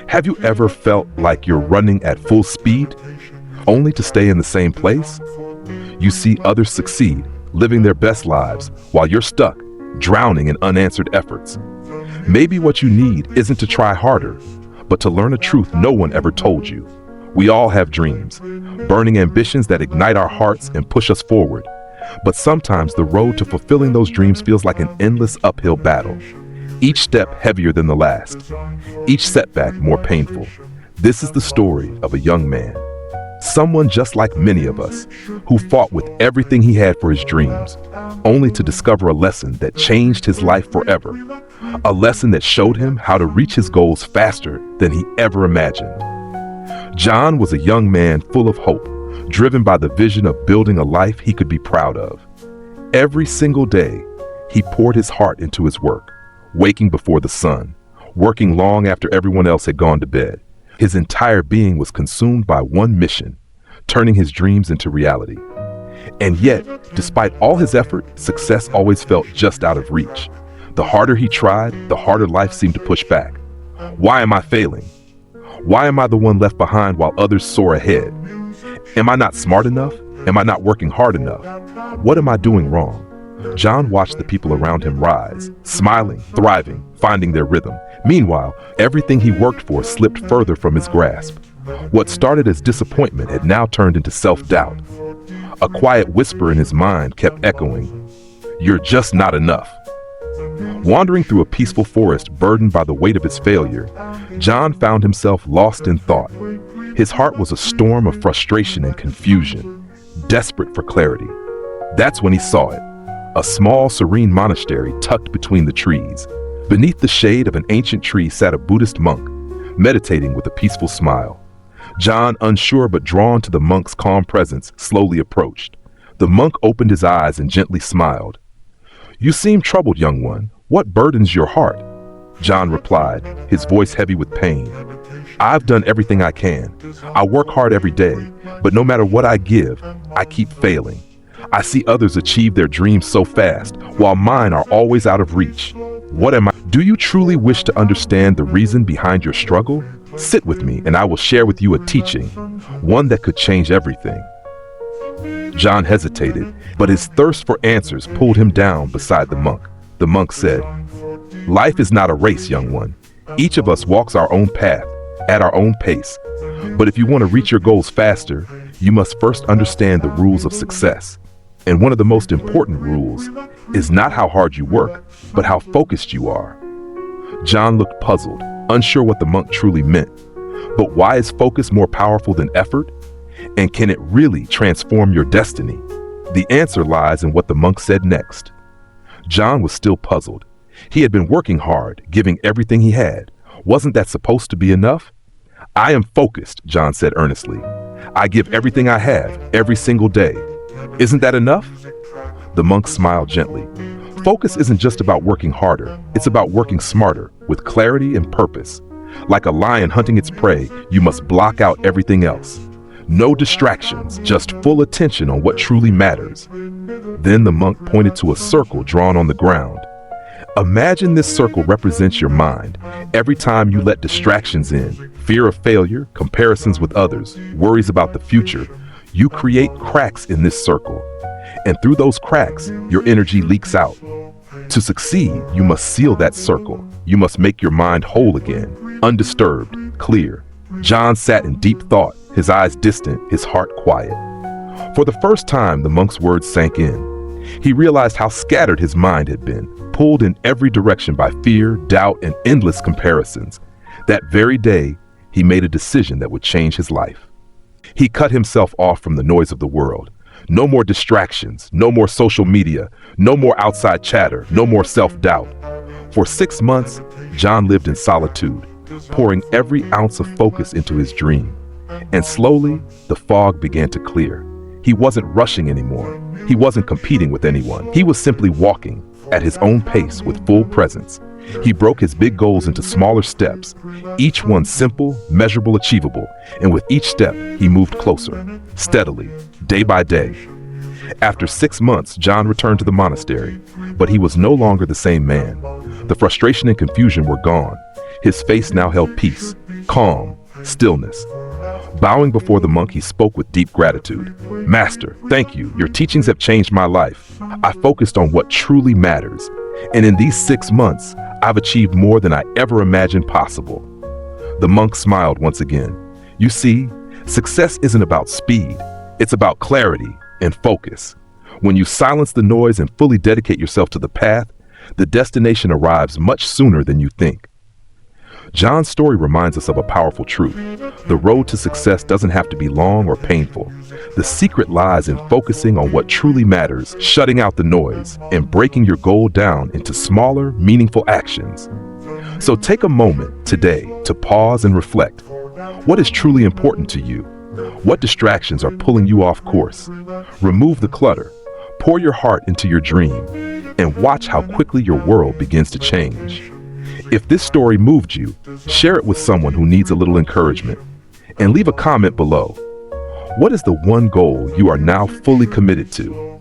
Have you ever felt like you're running at full speed, only to stay in the same place? You see others succeed, living their best lives, while you're stuck, drowning in unanswered efforts. Maybe what you need isn't to try harder, but to learn a truth no one ever told you. We all have dreams, burning ambitions that ignite our hearts and push us forward. But sometimes the road to fulfilling those dreams feels like an endless uphill battle. Each step heavier than the last, each setback more painful. This is the story of a young man, someone just like many of us, who fought with everything he had for his dreams, only to discover a lesson that changed his life forever. A lesson that showed him how to reach his goals faster than he ever imagined. John was a young man full of hope, driven by the vision of building a life he could be proud of. Every single day, he poured his heart into his work, waking before the sun, working long after everyone else had gone to bed. His entire being was consumed by one mission, turning his dreams into reality. And yet, despite all his effort, success always felt just out of reach. The harder he tried, the harder life seemed to push back. Why am I failing? Why am I the one left behind while others soar ahead? Am I not smart enough? Am I not working hard enough? What am I doing wrong? John watched the people around him rise, smiling, thriving, finding their rhythm. Meanwhile, everything he worked for slipped further from his grasp. What started as disappointment had now turned into self-doubt. A quiet whisper in his mind kept echoing, "You're just not enough." Wandering through a peaceful forest burdened by the weight of his failure, John found himself lost in thought. His heart was a storm of frustration and confusion, desperate for clarity. That's when he saw it. A small, serene monastery tucked between the trees. Beneath the shade of an ancient tree sat a Buddhist monk, meditating with a peaceful smile. John, unsure but drawn to the monk's calm presence, slowly approached. The monk opened his eyes and gently smiled. "You seem troubled, young one. What burdens your heart?" John replied, his voice heavy with pain. "I've done everything I can. I work hard every day, but no matter what I give, I keep failing. I see others achieve their dreams so fast, while mine are always out of reach. What am I? Do you truly wish to understand the reason behind your struggle? Sit with me and I will share with you a teaching, one that could change everything." John hesitated, but his thirst for answers pulled him down beside the monk. The monk said, "Life is not a race, young one. Each of us walks our own path, at our own pace. But if you want to reach your goals faster, you must first understand the rules of success. And one of the most important rules is not how hard you work, but how focused you are." John looked puzzled, unsure what the monk truly meant. But why is focus more powerful than effort? And can it really transform your destiny? The answer lies in what the monk said next. John was still puzzled. He had been working hard, giving everything he had. Wasn't that supposed to be enough? "I am focused," John said earnestly. "I give everything I have, every single day. Isn't that enough?" The monk smiled gently. "Focus isn't just about working harder. It's about working smarter, with clarity and purpose. Like a lion hunting its prey, you must block out everything else. No distractions, just full attention on what truly matters." Then the monk pointed to a circle drawn on the ground. "Imagine this circle represents your mind. Every time you let distractions in, fear of failure, comparisons with others, worries about the future, you create cracks in this circle. And through those cracks, your energy leaks out. To succeed, you must seal that circle. You must make your mind whole again, undisturbed, clear." John sat in deep thought, his eyes distant, his heart quiet. For the first time, the monk's words sank in. He realized how scattered his mind had been, pulled in every direction by fear, doubt, and endless comparisons. That very day, he made a decision that would change his life. He cut himself off from the noise of the world. No more distractions, no more social media, no more outside chatter, no more self-doubt. For 6 months, John lived in solitude, pouring every ounce of focus into his dream. And slowly, the fog began to clear. He wasn't rushing anymore. He wasn't competing with anyone. He was simply walking at his own pace with full presence. He broke his big goals into smaller steps, each one simple, measurable, achievable, and with each step, he moved closer, steadily, day by day. After 6 months, John returned to the monastery, but he was no longer the same man. The frustration and confusion were gone. His face now held peace, calm, stillness. Bowing before the monk, he spoke with deep gratitude. "Master, thank you. Your teachings have changed my life. I focused on what truly matters. And in these 6 months, I've achieved more than I ever imagined possible." The monk smiled once again. You see, success isn't about speed. It's about clarity and focus. When you silence the noise and fully dedicate yourself to the path, the destination arrives much sooner than you think. John's story reminds us of a powerful truth. The road to success doesn't have to be long or painful. The secret lies in focusing on what truly matters, shutting out the noise, and breaking your goal down into smaller, meaningful actions. So take a moment today to pause and reflect. What is truly important to you? What distractions are pulling you off course? Remove the clutter, pour your heart into your dream, and watch how quickly your world begins to change. If this story moved you, share it with someone who needs a little encouragement, and leave a comment below. What is the one goal you are now fully committed to?